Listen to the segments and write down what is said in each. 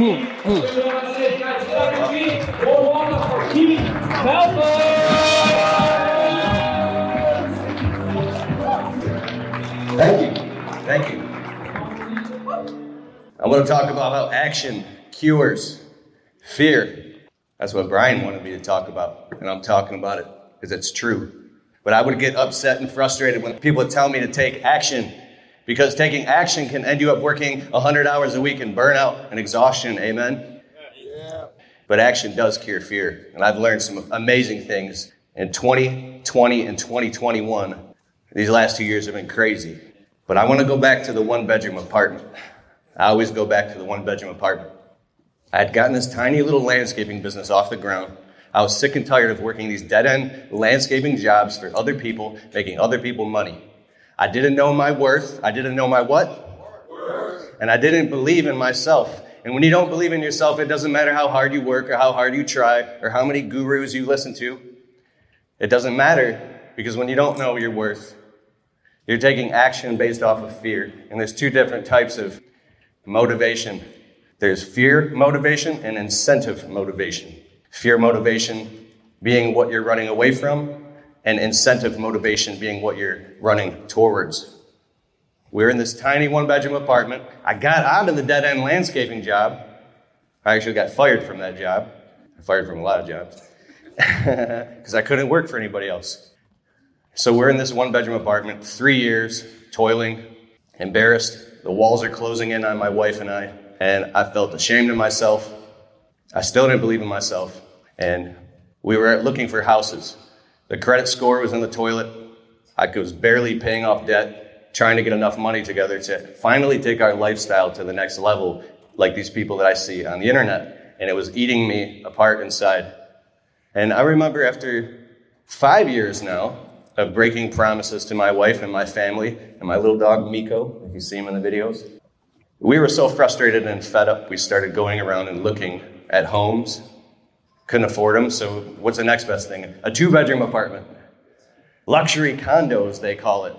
So I said, guys, get up your feet. We'll walk up our feet. Kalfas! Thank you. I want to talk about how action cures fear. That's what Brian wanted me to talk about, and I'm talking about it because it's true. But I would get upset and frustrated when people would tell me to take action, because taking action can end you up working 100 hours a week in burnout and exhaustion, amen? Yeah. But action does cure fear, and I've learned some amazing things in 2020 and 2021. These last 2 years have been crazy. But I want to go back to the one-bedroom apartment. I always go back to the one-bedroom apartment. I had gotten this tiny little landscaping business off the ground. I was sick and tired of working these dead-end landscaping jobs for other people, making other people money. I didn't know my worth. I didn't know my what? Worth. And I didn't believe in myself. And when you don't believe in yourself, it doesn't matter how hard you work or how hard you try or how many gurus you listen to. It doesn't matter, because when you don't know your worth, you're taking action based off of fear. And there's two different types of motivation. There's fear motivation and incentive motivation. Fear motivation being what you're running away from, and incentive motivation being what you're running towards. We're in this tiny one-bedroom apartment. I got out of the dead-end landscaping job. I actually got fired from that job. I fired from a lot of jobs because I couldn't work for anybody else. So we're in this one-bedroom apartment, 3 years, toiling, embarrassed. The walls are closing in on my wife and I felt ashamed of myself. I still didn't believe in myself, and we were looking for houses. The credit score was in the toilet. I was barely paying off debt, trying to get enough money together to finally take our lifestyle to the next level, like these people that I see on the internet, and it was eating me apart inside. And I remember after 5 years now of breaking promises to my wife and my family and my little dog Miko, if you see him in the videos, we were so frustrated and fed up, we started going around and looking at homes. Couldn't afford them, so what's the next best thing? A 2-bedroom apartment. Luxury condos, they call it.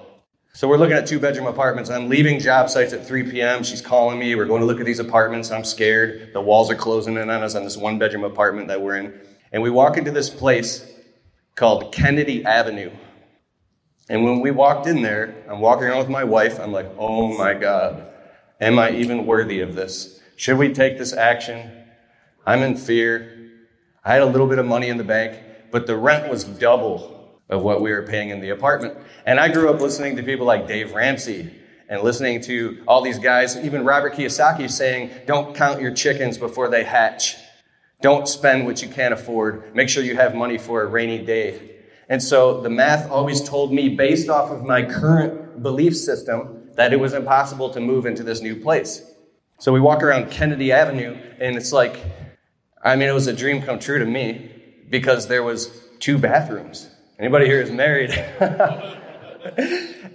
So we're looking at 2-bedroom apartments. I'm leaving job sites at 3 p.m. She's calling me. We're going to look at these apartments. I'm scared. The walls are closing in on us on this 1-bedroom apartment that we're in. And we walk into this place called Kennedy Avenue. And when we walked in there, I'm walking around with my wife. I'm like, oh my God, am I even worthy of this? Should we take this action? I'm in fear. I had a little bit of money in the bank, but the rent was double of what we were paying in the apartment. And I grew up listening to people like Dave Ramsey and listening to all these guys, even Robert Kiyosaki saying, don't count your chickens before they hatch. Don't spend what you can't afford. Make sure you have money for a rainy day. And so the math always told me, based off of my current belief system, that it was impossible to move into this new place. So we walk around Kennedy Avenue, and it's like, it was a dream come true to me because there was 2 bathrooms. Anybody here is married?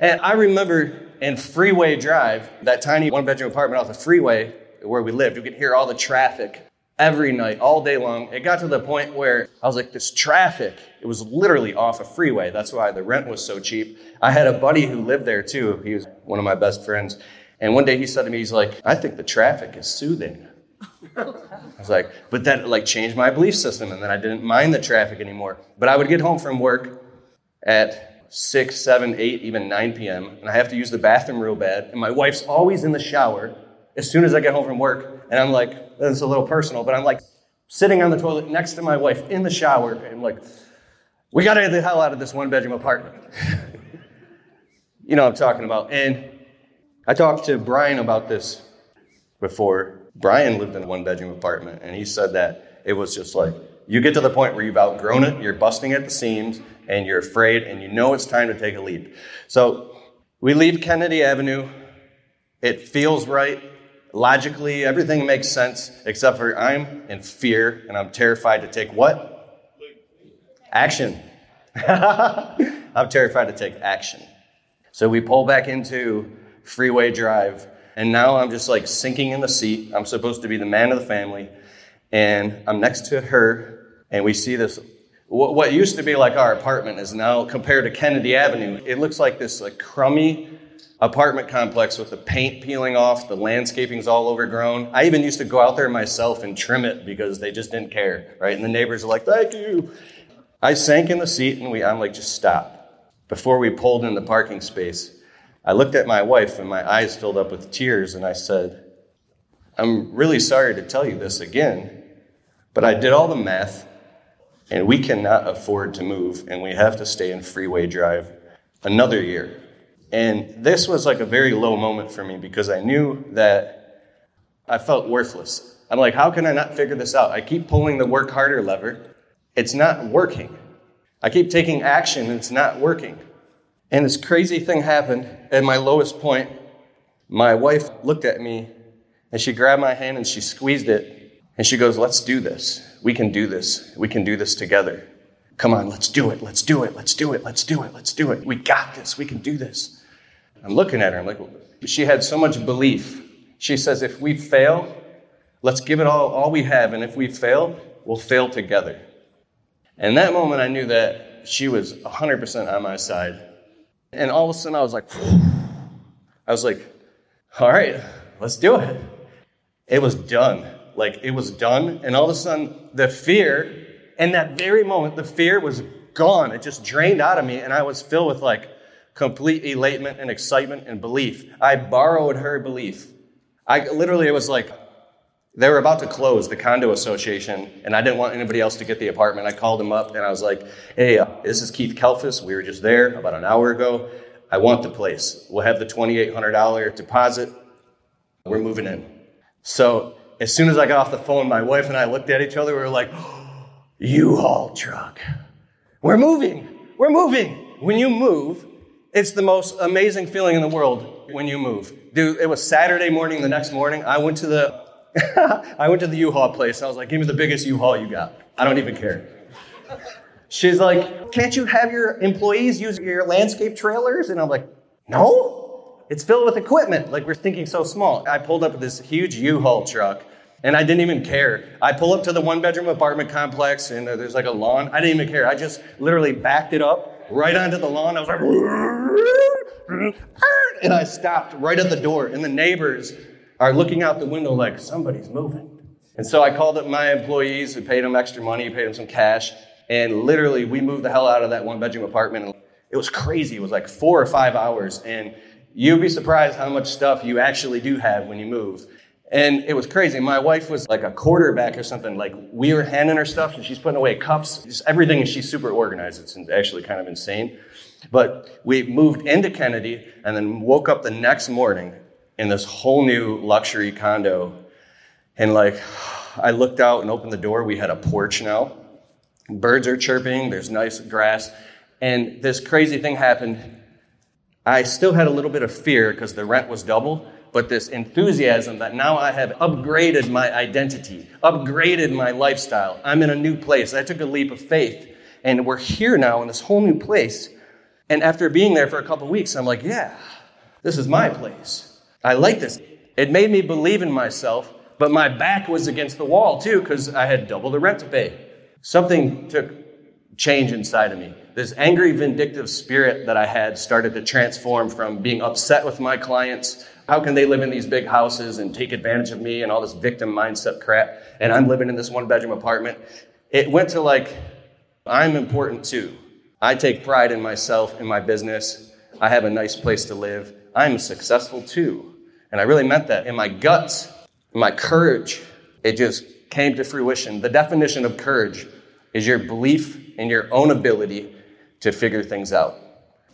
And I remember in Freeway Drive, that tiny 1-bedroom apartment off the freeway where we lived, you could hear all the traffic every night, all day long. It got to the point where I was like, this traffic, it was literally off a freeway. That's why the rent was so cheap. I had a buddy who lived there too. He was one of my best friends. And one day he said to me, he's like, I think the traffic is soothing. I was like, but that changed my belief system, and then I didn't mind the traffic anymore. But I would get home from work at 6, 7, 8, even 9 p.m., and I have to use the bathroom real bad, and my wife's always in the shower as soon as I get home from work, and I'm like, it's a little personal, but I'm like sitting on the toilet next to my wife in the shower, and like, we got to get the hell out of this 1-bedroom apartment. You know what I'm talking about. And I talked to Brian about this before. Brian lived in a 1-bedroom apartment, and he said that it was just like, you get to the point where you've outgrown it, you're busting at the seams, and you're afraid, and you know it's time to take a leap. So we leave Kennedy Avenue. It feels right. Logically, everything makes sense, except for I'm in fear, and I'm terrified to take what? Action. I'm terrified to take action. So we pull back into Freeway Drive, and now I'm just like sinking in the seat. I'm supposed to be the man of the family, and I'm next to her, and we see this. What used to be like our apartment is now, compared to Kennedy Avenue, it looks like this like crummy apartment complex with the paint peeling off, the landscaping's all overgrown. I even used to go out there myself and trim it because they just didn't care, right? And the neighbors are like, thank you. I sank in the seat and I'm like, just stop. Before we pulled in the parking space, I looked at my wife and my eyes filled up with tears and I said, I'm really sorry to tell you this again, but I did all the math and we cannot afford to move and we have to stay in Freeway Drive another year. And this was like a very low moment for me because I knew that I felt worthless. I'm like, how can I not figure this out? I keep pulling the work harder lever. It's not working. I keep taking action and it's not working. And this crazy thing happened at my lowest point. My wife looked at me and she grabbed my hand and she squeezed it. And she goes, let's do this. We can do this. We can do this together. Come on, let's do it. Let's do it. Let's do it. Let's do it. Let's do it. We got this. We can do this. I'm looking at her. I'm like, she had so much belief. She says, if we fail, let's give it all we have. And if we fail, we'll fail together. And that moment, I knew that she was 100% on my side. And all of a sudden, I was like, all right, let's do it. It was done. It was done. And all of a sudden, the fear, in that very moment, the fear was gone. It just drained out of me. And I was filled with complete elatement and excitement and belief. I borrowed her belief. It was like, they were about to close the condo association, and I didn't want anybody else to get the apartment. I called them up, and I was like, hey, this is Keith Kalfas. We were just there about an hour ago. I want the place. We'll have the $2,800 deposit. We're moving in. So as soon as I got off the phone, my wife and I looked at each other. We were like, U-Haul truck. We're moving. We're moving. When you move, it's the most amazing feeling in the world when you move. Dude, it was Saturday morning. The next morning, I went to the U-Haul place. I was like, give me the biggest U-Haul you got. I don't even care. She's like, can't you have your employees use your landscape trailers? And I'm like, no, it's filled with equipment. We're thinking so small. I pulled up with this huge U-Haul truck and I didn't even care. I pull up to the 1-bedroom apartment complex and there's a lawn. I didn't even care. I just literally backed it up right onto the lawn. I was like, and I stopped right at the door and the neighbors are looking out the window like somebody's moving. And so I called up my employees who paid them extra money, paid them some cash, and literally we moved the hell out of that 1-bedroom apartment. It was crazy. It was 4 or 5 hours, and you'd be surprised how much stuff you actually do have when you move. And it was crazy. My wife was like a quarterback or something. We were handing her stuff, and she's putting away cups, just everything, and she's super organized. It's actually kind of insane. But we moved into Kennedy and then woke up the next morning in this whole new luxury condo. And I looked out and opened the door. We had a porch now. Birds are chirping. There's nice grass. And this crazy thing happened. I still had a little bit of fear because the rent was double, but this enthusiasm that now I have upgraded my identity, upgraded my lifestyle. I'm in a new place. I took a leap of faith. And we're here now in this whole new place. And after being there for a couple of weeks, I'm like, yeah, this is my place. I like this. It made me believe in myself, but my back was against the wall too because I had double the rent to pay. Something took change inside of me. This angry, vindictive spirit that I had started to transform from being upset with my clients. How can they live in these big houses and take advantage of me and all this victim mindset crap? And I'm living in this 1-bedroom apartment. It went to I'm important too. I take pride in myself, in my business. I have a nice place to live. I'm successful too. And I really meant that. In my guts, my courage, it just came to fruition. The definition of courage is your belief in your own ability to figure things out.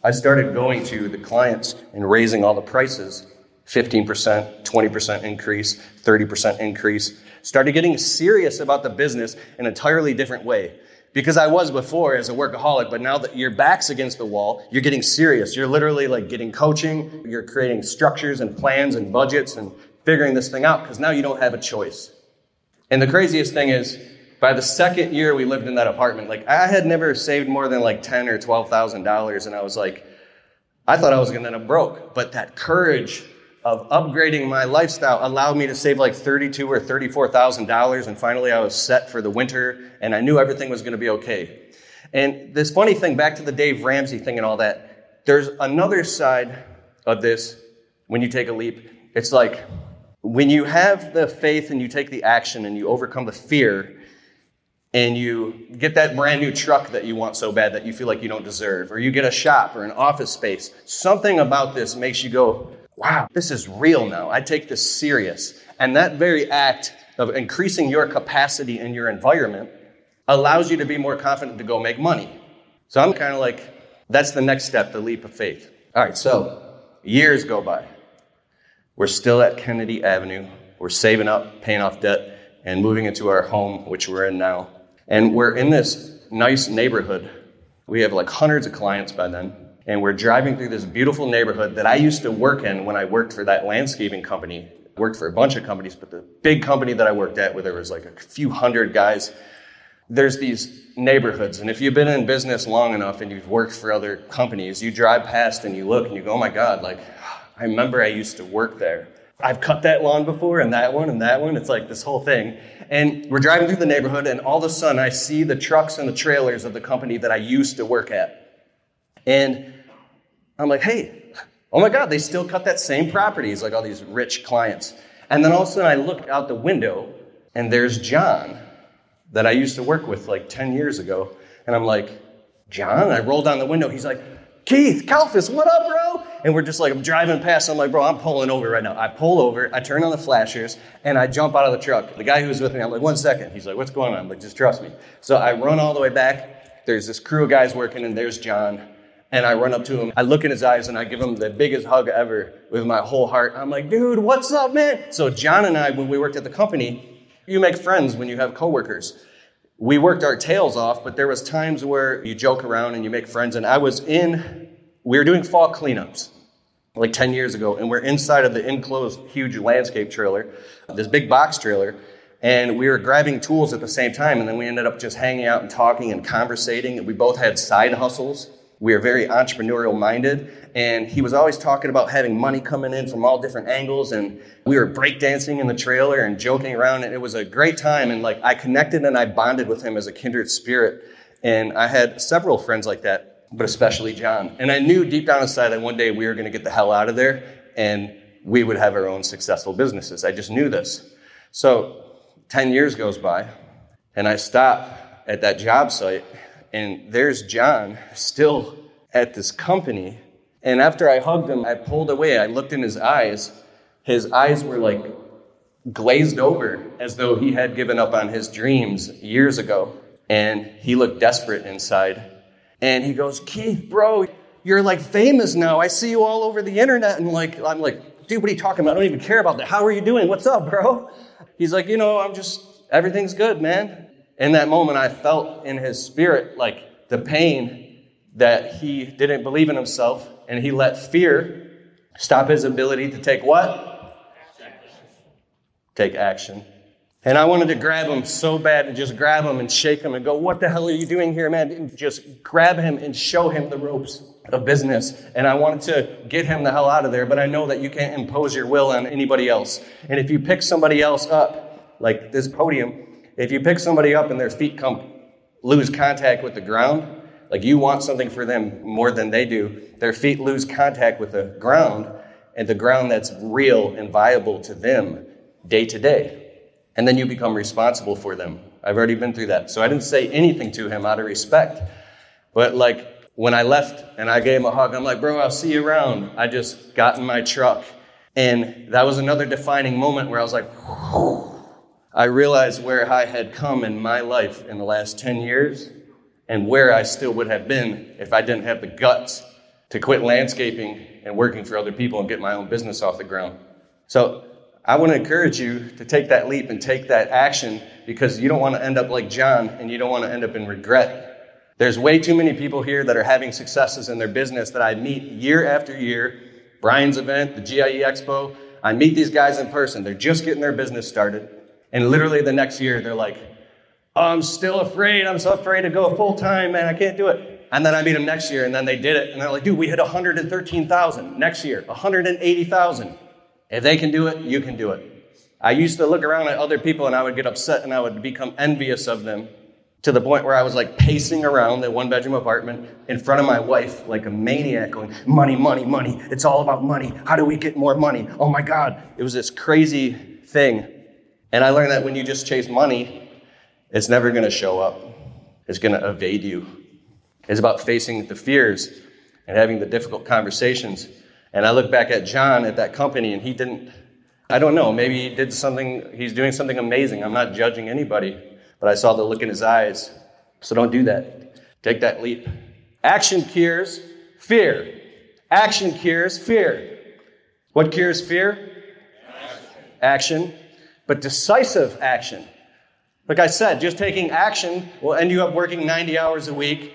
I started going to the clients and raising all the prices, 15%, 20% increase, 30% increase. Started getting serious about the business in an entirely different way. Because I was before as a workaholic, but now that your back's against the wall, you're getting serious. You're literally getting coaching. You're creating structures and plans and budgets and figuring this thing out because now you don't have a choice. And the craziest thing is, by the second year we lived in that apartment, I had never saved more than $10,000 or $12,000, and I was I thought I was going to end up broke. But that courage of upgrading my lifestyle allowed me to save $32,000 or $34,000, and finally I was set for the winter, and I knew everything was going to be okay. And this funny thing, back to the Dave Ramsey thing and all that, there's another side of this when you take a leap. It's like when you have the faith and you take the action and you overcome the fear and you get that brand new truck that you want so bad that you feel like you don't deserve, or you get a shop or an office space, something about this makes you go, wow, this is real now. I take this serious. And that very act of increasing your capacity in your environment allows you to be more confident to go make money. So I'm kind of like, that's the next step, the leap of faith. All right, so years go by. We're still at Kennedy Avenue. We're saving up, paying off debt, and moving into our home, which we're in now. And we're in this nice neighborhood. We have like hundreds of clients by then. And we're driving through this beautiful neighborhood that I used to work in when I worked for that landscaping company. I worked for a bunch of companies, but the big company that I worked at, where there was like a few hundred guys, there's these neighborhoods. And if you've been in business long enough and you've worked for other companies, you drive past and you look and you go, oh my God, like, I remember I used to work there. I've cut that lawn before, and that one, and that one. It's like this whole thing. And we're driving through the neighborhood, and all of a sudden I see the trucks and the trailers of the company that I used to work at. And I'm like, hey, oh my God, they still cut that same properties, like all these rich clients. And then all of a sudden I look out the window, and there's John that I used to work with like 10 years ago. And I'm like, John? I roll down the window. He's like, Keith, Kalfas, what up, bro? And we're just like, I'm driving past. I'm like, bro, I'm pulling over right now. I pull over, I turn on the flashers, and I jump out of the truck. The guy who was with me, I'm like, 1 second. He's like, what's going on? I'm like, just trust me. So I run all the way back. There's this crew of guys working, and there's John. And I run up to him. I look in his eyes, and I give him the biggest hug ever with my whole heart. I'm like, dude, what's up, man? So John and I, when we worked at the company, you make friends when you have coworkers. We worked our tails off, but there was times where you joke around and you make friends. And we were doing fall cleanups like 10 years ago, and we're inside of the enclosed huge landscape trailer, this big box trailer, and we were grabbing tools at the same time, and then we ended up just hanging out and talking and conversating, and we both had side hustles. We were very entrepreneurial minded, and he was always talking about having money coming in from all different angles, and we were breakdancing in the trailer and joking around, and it was a great time, and like I connected and I bonded with him as a kindred spirit, and I had several friends like that, but especially John. And I knew deep down inside that one day we were going to get the hell out of there, and we would have our own successful businesses. I just knew this. So 10 years goes by, and I stop at that job site, and there's John still at this company. And after I hugged him, I pulled away. I looked in his eyes. His eyes were like glazed over as though he had given up on his dreams years ago. And he looked desperate inside. And he goes, Keith, bro, you're like famous now. I see you all over the internet. And I'm like, dude, what are you talking about? I don't even care about that. How are you doing? What's up, bro? He's like, everything's good, man. In that moment, I felt in his spirit, like the pain that he didn't believe in himself, and he let fear stop his ability to take what? Take action. And I wanted to grab him so bad and just grab him and shake him and go, what the hell are you doing here, man? And just grab him and show him the ropes of business. And I wanted to get him the hell out of there, but I know that you can't impose your will on anybody else. And if you pick somebody else up, like this podium, if you pick somebody up and their feet lose contact with the ground, like you want something for them more than they do, their feet lose contact with the ground, and the ground that's real and viable to them day to day. And then you become responsible for them. I've already been through that. So I didn't say anything to him out of respect. But like when I left and I gave him a hug, I'm like, bro, I'll see you around. I just got in my truck. And that was another defining moment where I was like, whew. I realized where I had come in my life in the last 10 years and where I still would have been if I didn't have the guts to quit landscaping and working for other people and get my own business off the ground. So I want to encourage you to take that leap and take that action, because you don't want to end up like John, and you don't want to end up in regret. There's way too many people here that are having successes in their business that I meet year after year. Brian's event, the GIE Expo, I meet these guys in person. They're just getting their business started. And literally the next year, they're like, oh, I'm still afraid. I'm so afraid to go full time, man. I can't do it. And then I meet them next year, and then they did it. And they're like, dude, we hit 113,000. Next year, 180,000. If they can do it, you can do it. I used to look around at other people, and I would get upset, and I would become envious of them to the point where I was like pacing around the one-bedroom apartment in front of my wife like a maniac going, money, money, money. It's all about money. How do we get more money? Oh my God. It was this crazy thing. And I learned that when you just chase money, it's never going to show up. It's going to evade you. It's about facing the fears and having the difficult conversations. And I look back at John at that company, and he didn't, I don't know, maybe he's doing something amazing. I'm not judging anybody, but I saw the look in his eyes. So don't do that. Take that leap. Action cures fear. Action cures fear. What cures fear? Action. But decisive action. Like I said, just taking action will end you up working 90 hours a week.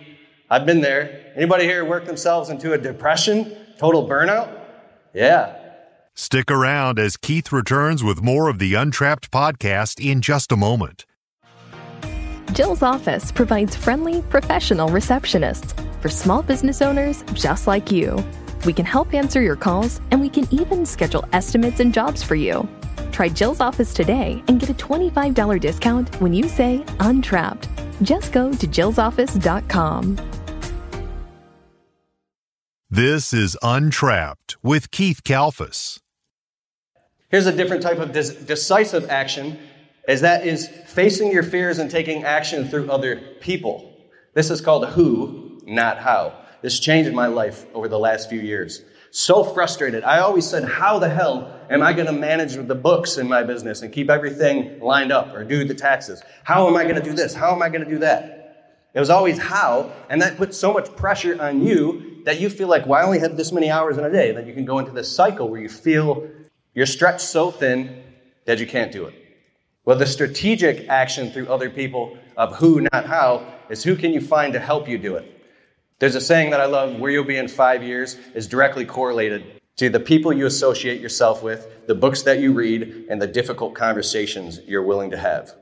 I've been there. Anybody here work themselves into a depression? Total burnout? Yeah. Stick around as Keith returns with more of the Untrapped podcast in just a moment. Jill's office provides friendly, professional receptionists for small business owners just like you. We can help answer your calls, and we can even schedule estimates and jobs for you. Try Jill's office today and get a $25 discount when you say Untrapped. Just go to jillsoffice.com. This is Untrapped with Keith Kalfas. Here's a different type of decisive action, that is facing your fears and taking action through other people. This is called who, not how. This changed my life over the last few years. So frustrated. I always said, how the hell am I going to manage the books in my business and keep everything lined up or do the taxes? How am I going to do this? How am I going to do that? It was always how, and that puts so much pressure on you that you feel like, well, I only have this many hours in a day. Then you can go into this cycle where you feel you're stretched so thin that you can't do it. Well, the strategic action through other people of who, not how, is who can you find to help you do it? There's a saying that I love, where you'll be in 5 years is directly correlated to the people you associate yourself with, the books that you read, and the difficult conversations you're willing to have.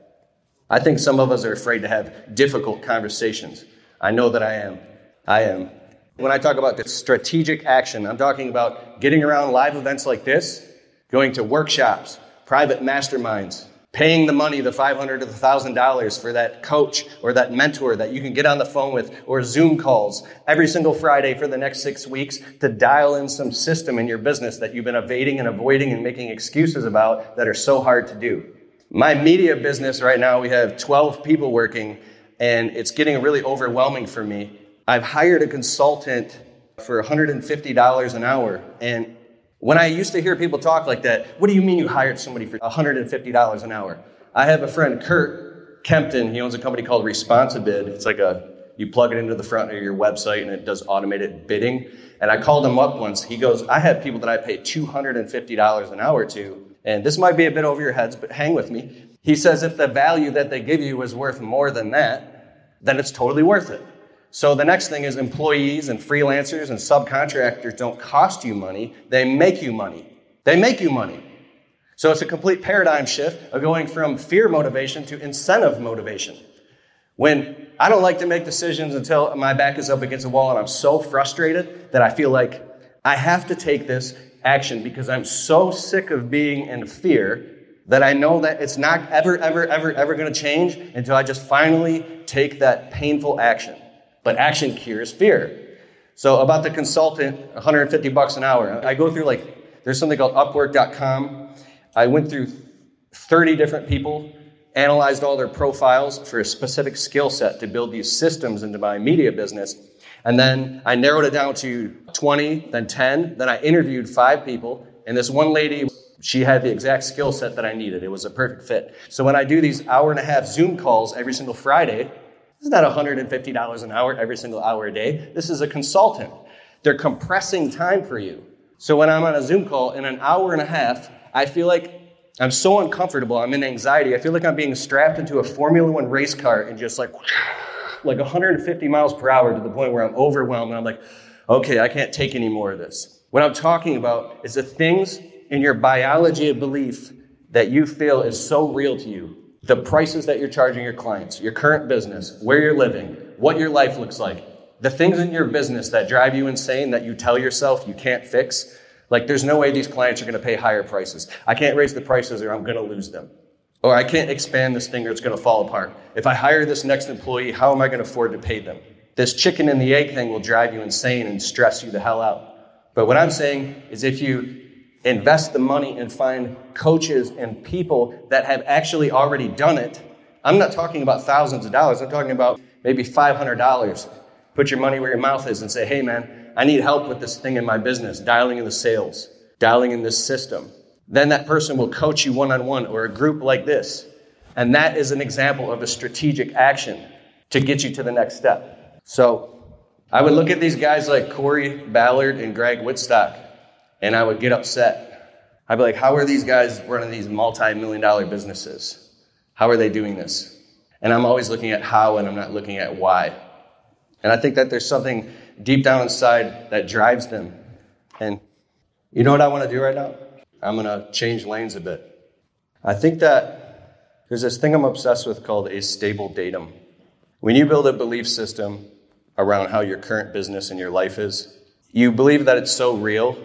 I think some of us are afraid to have difficult conversations. I know that I am. When I talk about the strategic action, I'm talking about getting around live events like this, going to workshops, private masterminds, paying the money, the $500 to the $1,000 for that coach or that mentor that you can get on the phone with, or Zoom calls every single Friday for the next 6 weeks to dial in some system in your business that you've been evading and avoiding and making excuses about that are so hard to do. My media business right now, we have 12 people working, and it's getting really overwhelming for me. I've hired a consultant for $150 an hour, and when I used to hear people talk like that, what do you mean you hired somebody for $150 an hour? I have a friend, Kurt Kempton. He owns a company called Responsibid. It's like you plug it into the front of your website and it does automated bidding. And I called him up once. He goes, I have people that I pay $250 an hour to. And this might be a bit over your heads, but hang with me. He says if the value that they give you is worth more than that, then it's totally worth it. So the next thing is employees and freelancers and subcontractors don't cost you money. They make you money. So it's a complete paradigm shift of going from fear motivation to incentive motivation. When I don't like to make decisions until my back is up against a wall and I'm so frustrated that I feel like I have to take this action because I'm so sick of being in fear that I know that it's not ever going to change until I just finally take that painful action. But action cures fear. So about the consultant, $150 an hour. I go through there's something called Upwork.com. I went through 30 different people, analyzed all their profiles for a specific skill set to build these systems into my media business. And then I narrowed it down to 20, then 10. Then I interviewed 5 people. And this one lady, she had the exact skill set that I needed. It was a perfect fit. So when I do these hour-and-a-half Zoom calls every single Friday, it's not $150 an hour every single hour a day. This is a consultant. They're compressing time for you. So when I'm on a Zoom call in an hour and a half, I feel like I'm so uncomfortable. I'm in anxiety. I feel like I'm being strapped into a Formula One race car and just like 150 miles per hour to the point where I'm overwhelmed. And I'm like, okay, I can't take any more of this. What I'm talking about is the things in your biology of belief that you feel is so real to you. The prices that you're charging your clients, your current business, where you're living, what your life looks like, the things in your business that drive you insane that you tell yourself you can't fix. Like, there's no way these clients are going to pay higher prices. I can't raise the prices or I'm going to lose them. Or I can't expand this thing or it's going to fall apart. If I hire this next employee, how am I going to afford to pay them? This chicken and the egg thing will drive you insane and stress you the hell out. But what I'm saying is if you invest the money and find coaches and people that have actually already done it, I'm not talking about thousands of dollars. I'm talking about maybe $500. Put your money where your mouth is and say, hey man, I need help with this thing in my business, dialing in the sales, dialing in this system. Then that person will coach you one-on-one or a group like this. And that is an example of a strategic action to get you to the next step. So I would look at these guys like Corey Ballard and Greg Whitstock, and I would get upset. I'd be like, how are these guys running these multi-million-dollar businesses? How are they doing this? And I'm always looking at how, and I'm not looking at why. And I think that there's something deep down inside that drives them. And you know what I want to do right now? I'm going to change lanes a bit. I think that there's this thing I'm obsessed with called a stable datum. When you build a belief system around how your current business and your life is, you believe that it's so real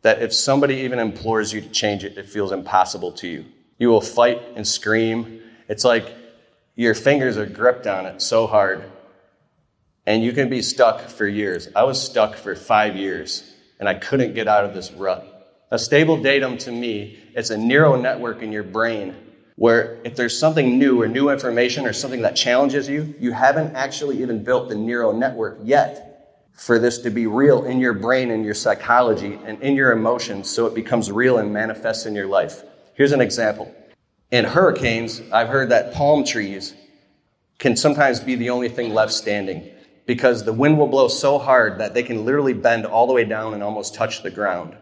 that if somebody even implores you to change it, it feels impossible to you. You will fight and scream. It's like your fingers are gripped on it so hard, and you can be stuck for years. I was stuck for 5 years, and I couldn't get out of this rut. A stable datum to me, it's a neural network in your brain where if there's something new or new information or something that challenges you, you haven't actually even built the neural network yet for this to be real in your brain and your psychology and in your emotions so it becomes real and manifests in your life. Here's an example. In hurricanes, I've heard that palm trees can sometimes be the only thing left standing because the wind will blow so hard that they can literally bend all the way down and almost touch the ground.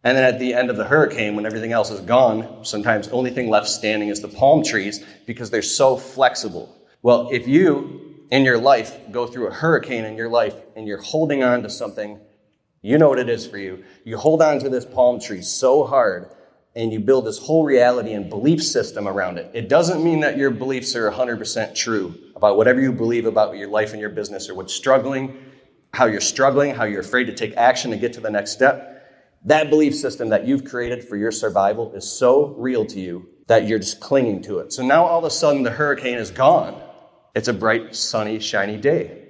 And then at the end of the hurricane, when everything else is gone, sometimes the only thing left standing is the palm trees because they're so flexible. Well, if you, in your life, go through a hurricane in your life and you're holding on to something, you know what it is for you. You hold on to this palm tree so hard and you build this whole reality and belief system around it. It doesn't mean that your beliefs are 100% true about whatever you believe about your life and your business or what's struggling, how you're afraid to take action to get to the next step. That belief system that you've created for your survival is so real to you that you're just clinging to it. So now all of a sudden the hurricane is gone. It's a bright, sunny, shiny day.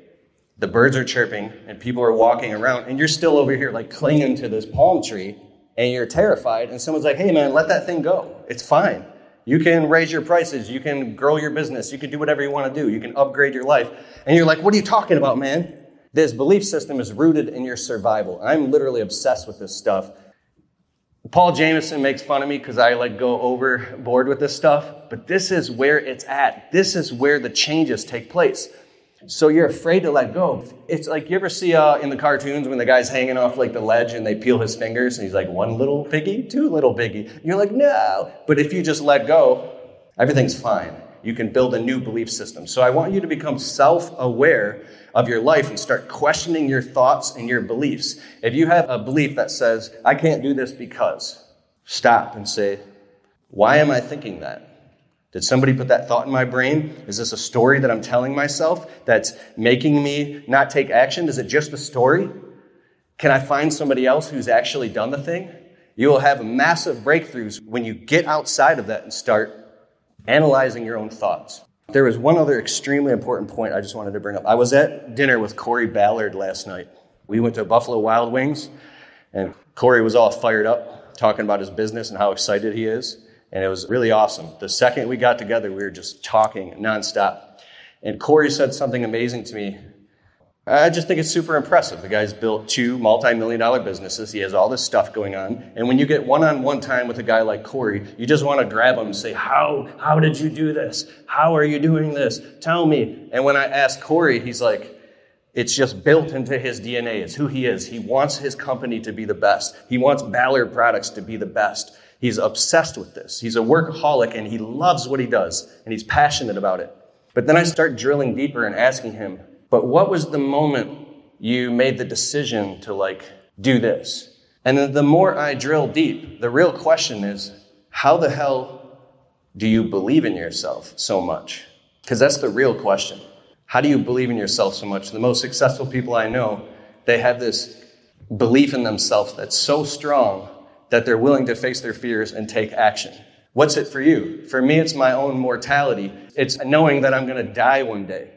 The birds are chirping and people are walking around and you're still over here like clinging to this palm tree and you're terrified and someone's like, hey man, let that thing go. It's fine. You can raise your prices. You can grow your business. You can do whatever you want to do. You can upgrade your life. And you're like, what are you talking about, man? This belief system is rooted in your survival. I'm literally obsessed with this stuff. Paul Jameson makes fun of me because I go overboard with this stuff, but this is where it's at. This is where the changes take place. So you're afraid to let go. It's like you ever see in the cartoons when the guy's hanging off the ledge and they peel his fingers and he's like, 1 little piggy, 2 little piggy. And you're like, no. But if you just let go, everything's fine. You can build a new belief system. So I want you to become self-aware of your life and start questioning your thoughts and your beliefs. If you have a belief that says, I can't do this because, stop and say, why am I thinking that? Did somebody put that thought in my brain? Is this a story that I'm telling myself that's making me not take action? Is it just a story? Can I find somebody else who's actually done the thing? You will have massive breakthroughs when you get outside of that and start analyzing your own thoughts. There was one other extremely important point I just wanted to bring up. I was at dinner with Corey Ballard last night. We went to Buffalo Wild Wings, and Corey was all fired up, talking about his business and how excited he is. And it was really awesome. The second we got together, we were just talking nonstop. And Corey said something amazing to me. I just think it's super impressive. The guy's built 2 multi-million-dollar businesses. He has all this stuff going on. And when you get one-on-one time with a guy like Corey, you just want to grab him and say, how did you do this? How are you doing this? Tell me. And when I asked Corey, he's like, it's just built into his DNA. It's who he is. He wants his company to be the best. He wants Ballard products to be the best. He's obsessed with this. He's a workaholic, and he loves what he does, and he's passionate about it. But then I start drilling deeper and asking him, but what was the moment you made the decision to do this? And then the more I drill deep, the real question is, how the hell do you believe in yourself so much? Because that's the real question. How do you believe in yourself so much? The most successful people I know, they have this belief in themselves that's so strong that they're willing to face their fears and take action. What's it for you? For me, it's my own mortality. It's knowing that I'm going to die one day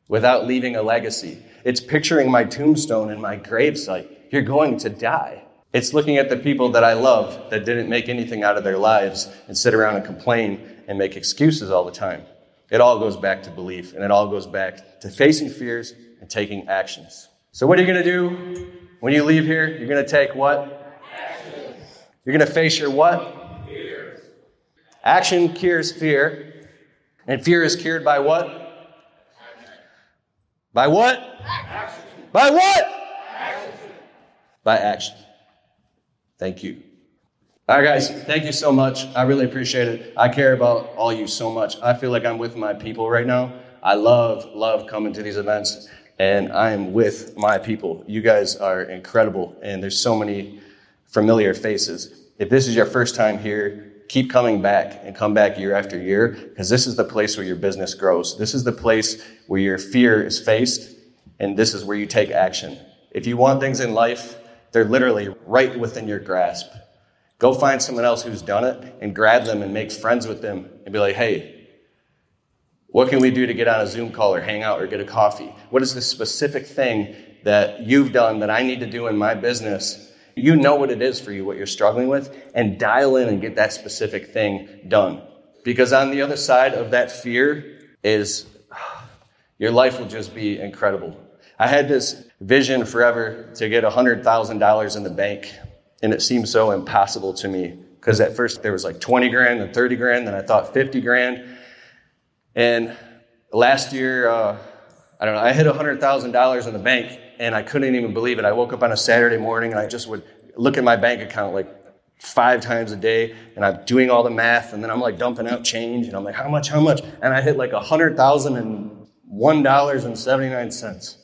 without leaving a legacy. It's picturing my tombstone and my gravesite. You're going to die. It's looking at the people that I love that didn't make anything out of their lives and sit around and complain and make excuses all the time. It all goes back to belief, and it all goes back to facing fears and taking actions. So what are you going to do when you leave here? You're going to take what? Action. You're going to face your what? Fears. Action cures fear, and fear is cured by what? Action. By what? Action. By what? Action. By action. Thank you. All right, guys, thank you so much. I really appreciate it. I care about all you so much. I feel like I'm with my people right now. I love coming to these events, and I am with my people. You guys are incredible, and there's so many familiar faces. If this is your first time here, keep coming back and come back year after year, because this is the place where your business grows. This is the place where your fear is faced, and this is where you take action. If you want things in life, they're literally right within your grasp. Go find someone else who's done it and grab them and make friends with them and be like, hey, what can we do to get on a Zoom call or hang out or get a coffee? What is the specific thing that you've done that I need to do in my business? You know what it is for you, what you're struggling with, and dial in and get that specific thing done. Because on the other side of that fear is your life will just be incredible. I had this vision forever to get $100,000 in the bank, and it seemed so impossible to me because at first there was like 20 grand and 30 grand, then I thought 50 grand. And last year, I hit $100,000 in the bank, and I couldn't even believe it. I woke up on a Saturday morning, and I just would look at my bank account like 5 times a day, and I'm doing all the math, and then I'm like dumping out change, and I'm like, how much? And I hit like $100,001.79.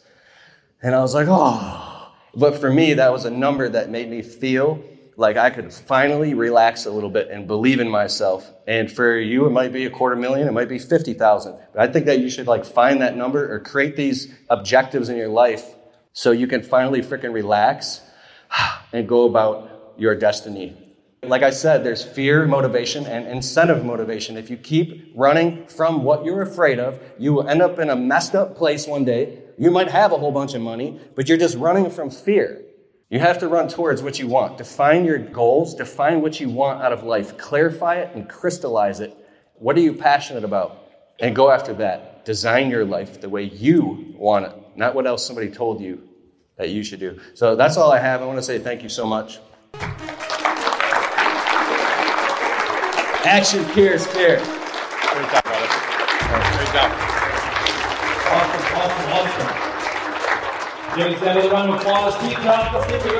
And I was like, oh. But for me, that was a number that made me feel like I could finally relax a little bit and believe in myself. And for you, it might be $250,000, it might be $50,000. But I think that you should like find that number or create these objectives in your life so you can finally freaking relax and go about your destiny. Like I said, there's fear motivation and incentive motivation. If you keep running from what you're afraid of, you will end up in a messed up place one day. You might have a whole bunch of money, but you're just running from fear. You have to run towards what you want. Define your goals. Define what you want out of life. Clarify it and crystallize it. What are you passionate about? And go after that. Design your life the way you want it, not what else somebody told you that you should do. So that's all I have. I want to say thank you so much. Action cures fear. Great job, brother. Great job. Awesome. Give us another round of applause. Keep Kalfas, keep it going.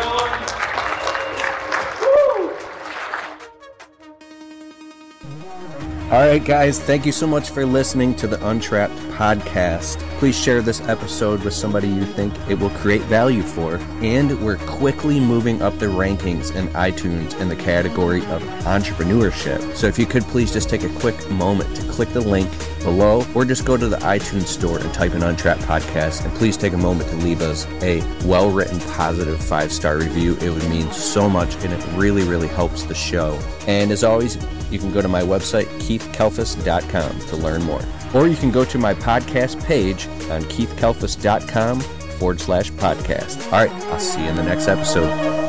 All right, guys, thank you so much for listening to the Untrapped podcast. Please share this episode with somebody you think it will create value for. And we're quickly moving up the rankings in iTunes in the category of entrepreneurship. So if you could please just take a quick moment to click the link below or just go to the iTunes store and type in Untrapped Podcast. And please take a moment to leave us a well-written, positive 5-star review. It would mean so much, and it really, really helps the show. And as always, you can go to my website, keithkalfas.com, to learn more. Or you can go to my podcast page on keithkalfas.com/podcast. All right, I'll see you in the next episode.